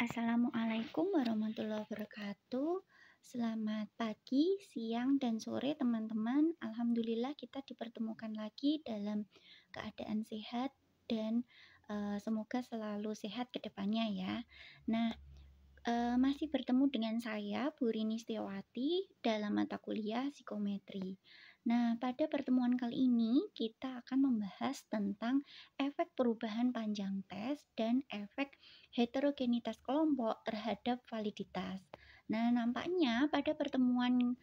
Assalamualaikum warahmatullahi wabarakatuh. Selamat pagi, siang, dan sore teman-teman. Alhamdulillah kita dipertemukan lagi dalam keadaan sehat dan semoga selalu sehat ke depannya ya. Nah, masih bertemu dengan saya, Bu Rini Setiawati, dalam mata kuliah psikometri. Nah, pada pertemuan kali ini kita akan membahas tentang efek perubahan panjang tes dan efek heterogenitas kelompok terhadap validitas. Nah, nampaknya pada pertemuan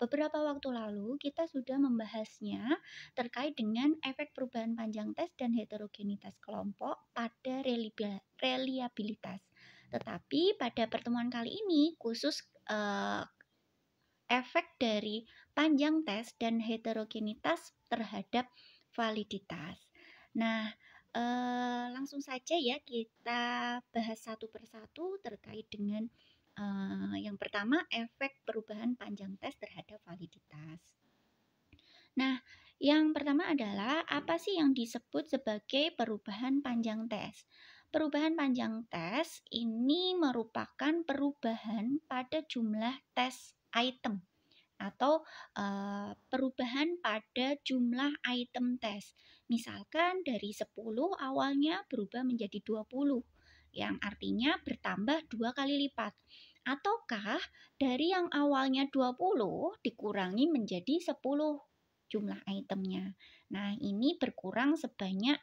beberapa waktu lalu kita sudah membahasnya terkait dengan efek perubahan panjang tes dan heterogenitas kelompok pada reliabilitas. Tetapi pada pertemuan kali ini khusus efek dari panjang tes dan heterogenitas terhadap validitas. Nah, langsung saja ya kita bahas satu persatu terkait dengan yang pertama efek perubahan panjang tes terhadap validitas. Nah, yang pertama adalah apa sih yang disebut sebagai perubahan panjang tes? Perubahan panjang tes ini merupakan perubahan pada jumlah tes item atau perubahan pada jumlah item tes. Misalkan dari 10 awalnya berubah menjadi 20, yang artinya bertambah 2 kali lipat. Ataukah dari yang awalnya 20 dikurangi menjadi 10 jumlah itemnya. Nah, ini berkurang sebanyak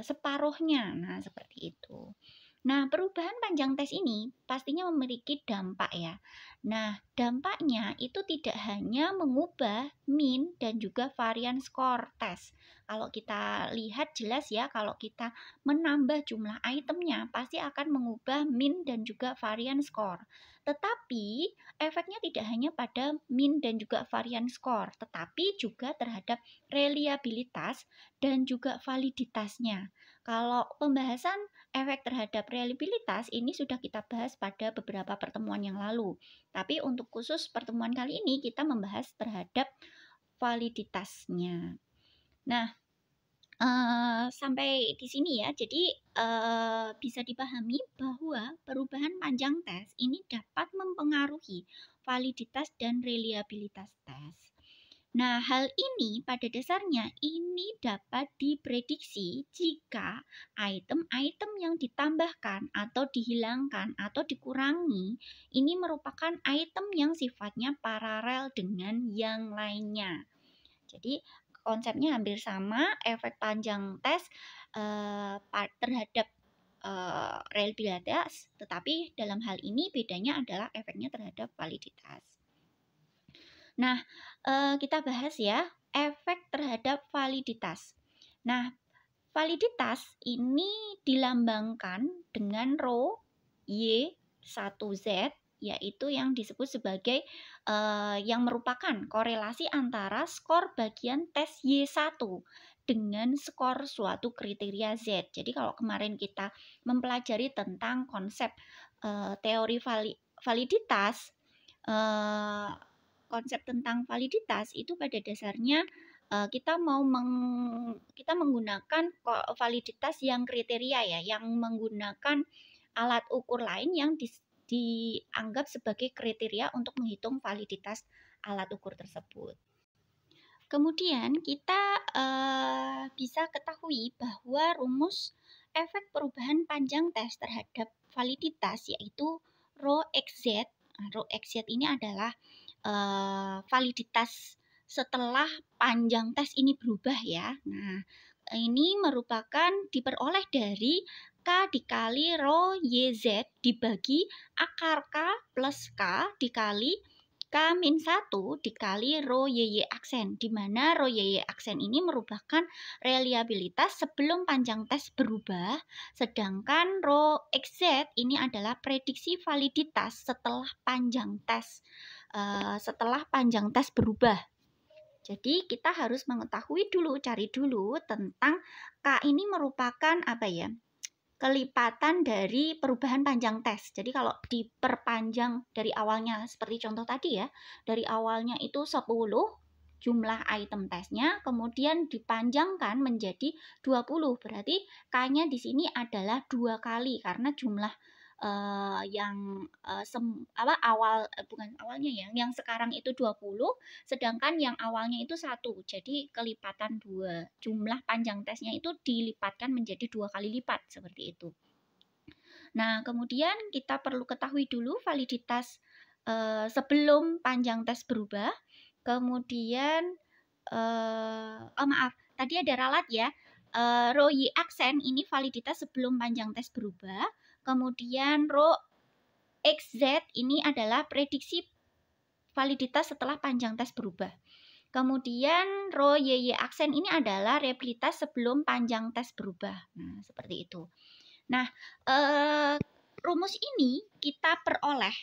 separuhnya. Nah, seperti itu. Nah, perubahan panjang tes ini pastinya memiliki dampak ya. Nah, dampaknya itu tidak hanya mengubah min dan juga varian skor tes. Kalau kita lihat jelas ya, kalau kita menambah jumlah itemnya pasti akan mengubah min dan juga varian skor. Tetapi efeknya tidak hanya pada min dan juga varian skor, tetapi juga terhadap reliabilitas dan juga validitasnya. Kalau pembahasan efek terhadap reliabilitas ini sudah kita bahas pada beberapa pertemuan yang lalu. Tapi untuk khusus pertemuan kali ini kita membahas terhadap validitasnya. Nah, sampai di sini ya. Jadi bisa dipahami bahwa perubahan panjang tes ini dapat mempengaruhi validitas dan reliabilitas tes. Nah, hal ini pada dasarnya ini dapat diprediksi jika item-item yang ditambahkan atau dihilangkan atau dikurangi ini merupakan item yang sifatnya paralel dengan yang lainnya. Jadi, konsepnya hampir sama, efek panjang tes terhadap reliabilitas, tetapi dalam hal ini bedanya adalah efeknya terhadap validitas. Nah, kita bahas ya efek terhadap validitas. Nah, validitas ini dilambangkan dengan rho Y1Z, yaitu yang disebut sebagai yang merupakan korelasi antara skor bagian tes Y1 dengan skor suatu kriteria Z. Jadi kalau kemarin kita mempelajari tentang konsep teori validitas, konsep tentang validitas itu pada dasarnya kita menggunakan validitas yang kriteria ya, yang menggunakan alat ukur lain yang dianggap sebagai kriteria untuk menghitung validitas alat ukur tersebut. Kemudian kita bisa ketahui bahwa rumus efek perubahan panjang tes terhadap validitas yaitu rho XZ. Rho XZ ini adalah validitas setelah panjang tes ini berubah ya. Nah, ini merupakan diperoleh dari K dikali rho YZ dibagi akar K plus K dikali K min 1 dikali rho YY aksen, di mana rho YY aksen ini merupakan reliabilitas sebelum panjang tes berubah, sedangkan rho XZ ini adalah prediksi validitas setelah panjang tes berubah. Jadi kita harus mengetahui dulu, cari dulu tentang K ini merupakan apa ya? Kelipatan dari perubahan panjang tes. Jadi kalau diperpanjang dari awalnya seperti contoh tadi ya, dari awalnya itu 10 jumlah item tesnya, kemudian dipanjangkan menjadi 20. Berarti K-nya di sini adalah 2 kali karena jumlah bukan awalnya ya, yang sekarang itu 20, sedangkan yang awalnya itu 1. Jadi kelipatan 2. Jumlah panjang tesnya itu dilipatkan menjadi 2 kali lipat seperti itu. Nah, kemudian kita perlu ketahui dulu validitas sebelum panjang tes berubah. Kemudian maaf, tadi ada ralat ya. Rho Y aksen ini validitas sebelum panjang tes berubah. Kemudian rho XZ ini adalah prediksi validitas setelah panjang tes berubah. Kemudian rho YY aksen ini adalah realitas sebelum panjang tes berubah. Nah, seperti itu. Nah, rumus ini kita peroleh.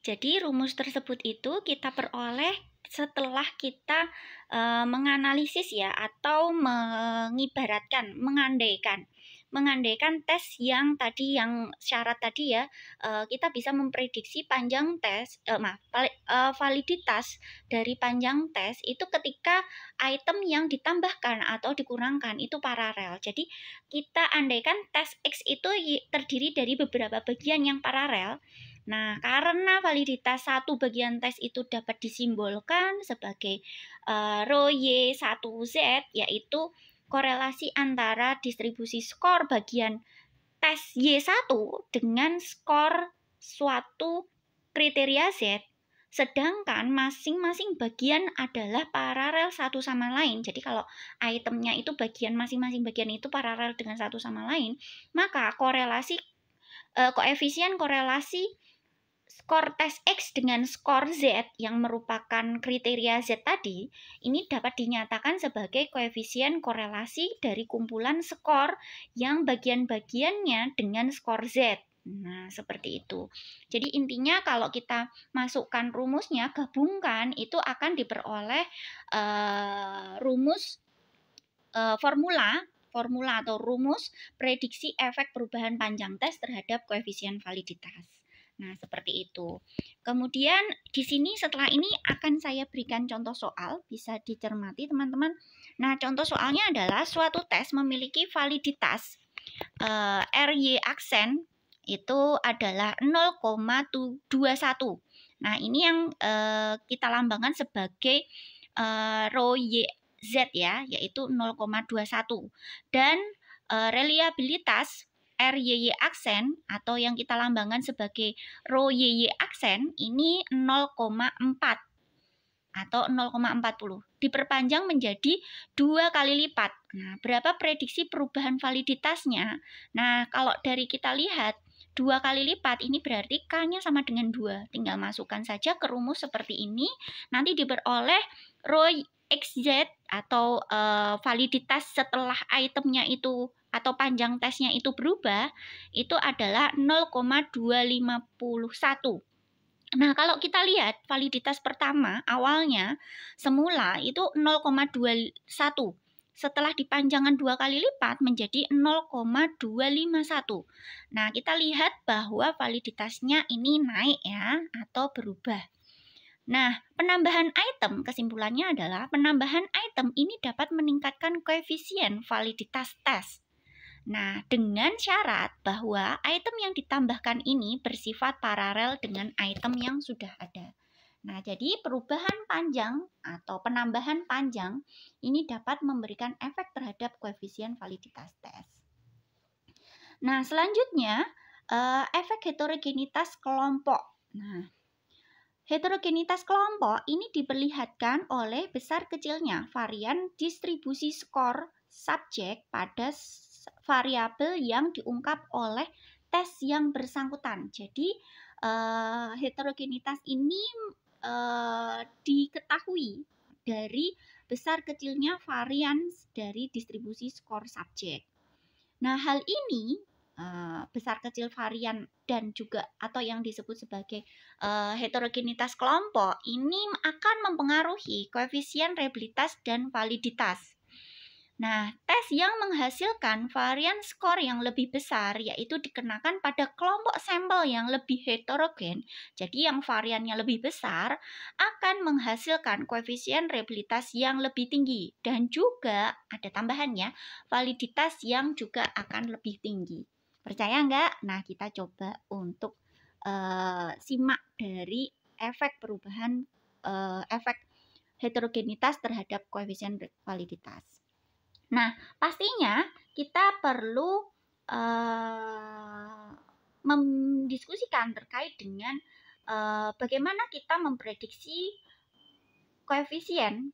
Jadi rumus tersebut itu kita peroleh setelah kita menganalisis ya, atau mengandaikan tes yang tadi, yang syarat tadi ya, kita bisa memprediksi panjang tes, validitas dari panjang tes itu ketika item yang ditambahkan atau dikurangkan itu paralel. Jadi kita andaikan tes X itu terdiri dari beberapa bagian yang paralel. Nah, karena validitas satu bagian tes itu dapat disimbolkan sebagai rho Y1Z, yaitu korelasi antara distribusi skor bagian tes Y1 dengan skor suatu kriteria Z, sedangkan masing-masing bagian adalah paralel satu sama lain. Jadi kalau itemnya itu masing-masing bagian itu paralel dengan satu sama lain, maka koefisien korelasi skor tes X dengan skor Z yang merupakan kriteria Z tadi, ini dapat dinyatakan sebagai koefisien korelasi dari kumpulan skor yang bagian-bagiannya dengan skor Z. Nah, seperti itu. Jadi intinya kalau kita masukkan rumusnya, gabungkan, itu akan diperoleh formula atau rumus prediksi efek perubahan panjang tes terhadap koefisien validitas. Nah, seperti itu. Kemudian di sini setelah ini akan saya berikan contoh soal, bisa dicermati teman-teman. Nah, contoh soalnya adalah suatu tes memiliki validitas RY aksen itu adalah 0,21. Nah, ini yang kita lambangkan sebagai rho YZ ya, yaitu 0,21. Dan reliabilitas RYY aksen atau yang kita lambangkan sebagai rho YY aksen ini 0,4 atau 0,40. Diperpanjang menjadi 2 kali lipat. Nah, berapa prediksi perubahan validitasnya? Nah, kalau dari kita lihat 2 kali lipat ini berarti K-nya sama dengan 2. Tinggal masukkan saja ke rumus seperti ini. Nanti diperoleh rho XZ atau validitas setelah itemnya itu atau panjang tesnya itu berubah, itu adalah 0,251. Nah, kalau kita lihat validitas pertama awalnya semula itu 0,21. Setelah dipanjangkan 2 kali lipat menjadi 0,251. Nah, kita lihat bahwa validitasnya ini naik ya, atau berubah. Nah, penambahan item, kesimpulannya adalah penambahan item ini dapat meningkatkan koefisien validitas tes. Nah, dengan syarat bahwa item yang ditambahkan ini bersifat paralel dengan item yang sudah ada. Nah, jadi perubahan panjang atau penambahan panjang ini dapat memberikan efek terhadap koefisien validitas tes. Nah, selanjutnya efek heterogenitas kelompok. Nah, heterogenitas kelompok ini diperlihatkan oleh besar kecilnya varian distribusi skor subjek pada variabel yang diungkap oleh tes yang bersangkutan. Jadi heterogenitas ini diketahui dari besar kecilnya varian dari distribusi skor subjek. Nah, hal ini besar kecil varian dan juga atau yang disebut sebagai heterogenitas kelompok ini akan mempengaruhi koefisien reliabilitas dan validitas. Nah, tes yang menghasilkan varian skor yang lebih besar yaitu dikenakan pada kelompok sampel yang lebih heterogen. Jadi yang variannya lebih besar akan menghasilkan koefisien reliabilitas yang lebih tinggi dan juga ada tambahannya validitas yang juga akan lebih tinggi. Percaya nggak? Nah, kita coba untuk simak dari efek perubahan efek heterogenitas terhadap koefisien validitas. Nah, pastinya kita perlu mendiskusikan terkait dengan bagaimana kita memprediksi koefisien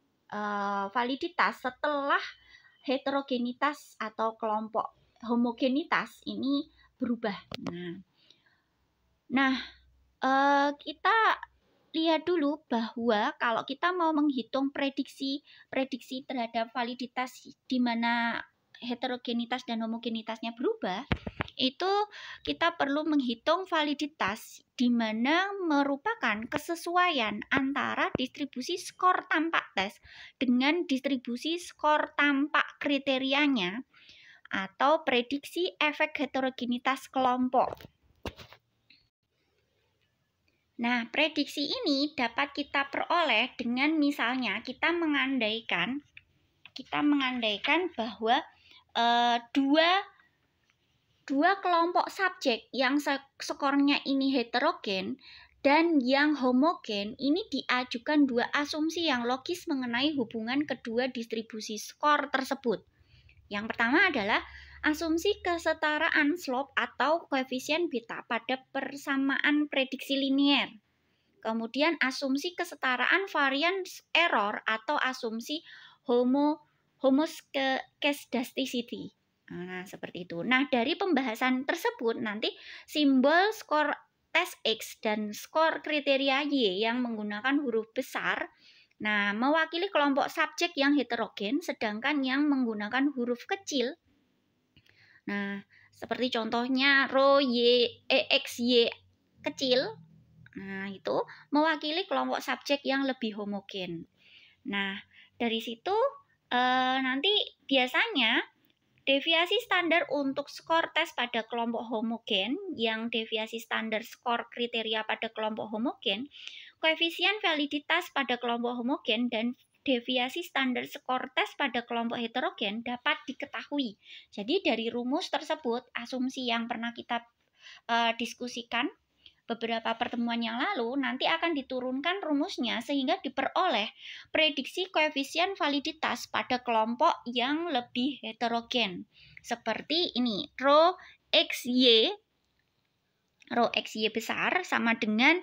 validitas setelah heterogenitas atau kelompok homogenitas ini berubah. Nah, kita lihat dulu bahwa kalau kita mau menghitung prediksi terhadap validitas di mana heterogenitas dan homogenitasnya berubah, itu kita perlu menghitung validitas di mana merupakan kesesuaian antara distribusi skor tampak tes dengan distribusi skor tampak kriterianya atau prediksi efek heterogenitas kelompok. Nah, prediksi ini dapat kita peroleh dengan misalnya kita mengandaikan bahwa dua kelompok subjek yang skornya ini heterogen dan yang homogen ini diajukan dua asumsi yang logis mengenai hubungan kedua distribusi skor tersebut. Yang pertama adalah asumsi kesetaraan slope atau koefisien beta pada persamaan prediksi linier. Kemudian asumsi kesetaraan variance error atau asumsi homoscedasticity. Nah, seperti itu. Nah, dari pembahasan tersebut nanti simbol skor tes X dan skor kriteria Y yang menggunakan huruf besar mewakili kelompok subjek yang heterogen, sedangkan yang menggunakan huruf kecil, seperti contohnya rho XY kecil, itu mewakili kelompok subjek yang lebih homogen. Nah, dari situ nanti biasanya deviasi standar untuk skor tes pada kelompok homogen, yang deviasi standar skor kriteria pada kelompok homogen, koefisien validitas pada kelompok homogen, dan deviasi standar skor tes pada kelompok heterogen dapat diketahui. Jadi dari rumus tersebut, asumsi yang pernah kita diskusikan beberapa pertemuan yang lalu, nanti akan diturunkan rumusnya sehingga diperoleh prediksi koefisien validitas pada kelompok yang lebih heterogen. Seperti ini, rho XY besar sama dengan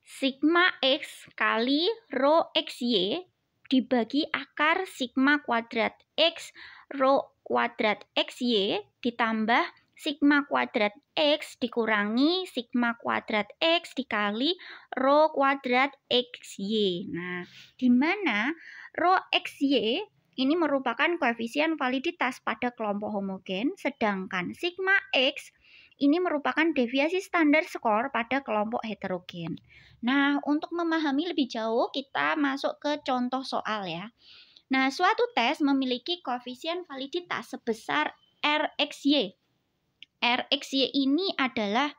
sigma X kali rho XY dibagi akar sigma kuadrat X rho kuadrat XY ditambah sigma kuadrat X dikurangi sigma kuadrat X dikali rho kuadrat XY. Nah, di mana rho XY ini merupakan koefisien validitas pada kelompok homogen, sedangkan sigma X ini merupakan deviasi standar skor pada kelompok heterogen. Nah, untuk memahami lebih jauh, kita masuk ke contoh soal ya. Nah, suatu tes memiliki koefisien validitas sebesar RXY. RXY ini adalah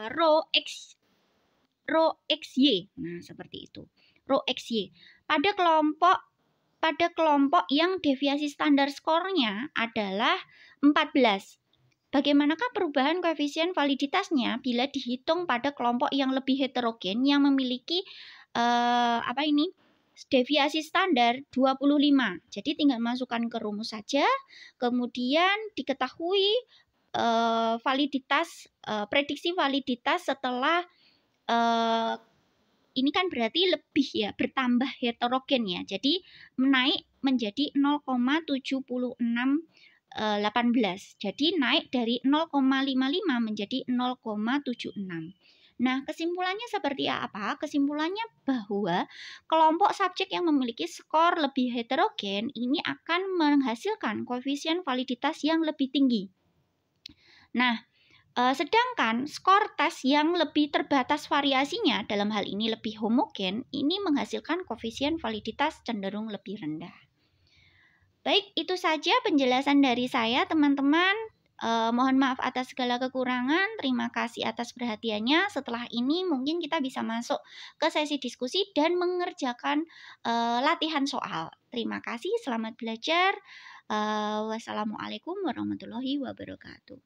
rho XY. Nah, seperti itu. Rho XY. Pada kelompok yang deviasi standar skornya adalah 14. Bagaimanakah perubahan koefisien validitasnya bila dihitung pada kelompok yang lebih heterogen yang memiliki deviasi standar 25. Jadi tinggal masukkan ke rumus saja, kemudian diketahui prediksi validitas setelah ini kan berarti lebih ya, bertambah heterogen ya. Jadi naik menjadi 0,7618. Jadi naik dari 0,55 menjadi 0,76. Nah, kesimpulannya seperti apa? Kesimpulannya bahwa kelompok subjek yang memiliki skor lebih heterogen ini akan menghasilkan koefisien validitas yang lebih tinggi. Nah, Sedangkan skor tes yang lebih terbatas variasinya, dalam hal ini lebih homogen, ini menghasilkan koefisien validitas cenderung lebih rendah. Baik, itu saja penjelasan dari saya, teman-teman. Mohon maaf atas segala kekurangan. Terima kasih atas perhatiannya. Setelah ini mungkin kita bisa masuk ke sesi diskusi dan mengerjakan latihan soal. Terima kasih, selamat belajar. Wassalamualaikum warahmatullahi wabarakatuh.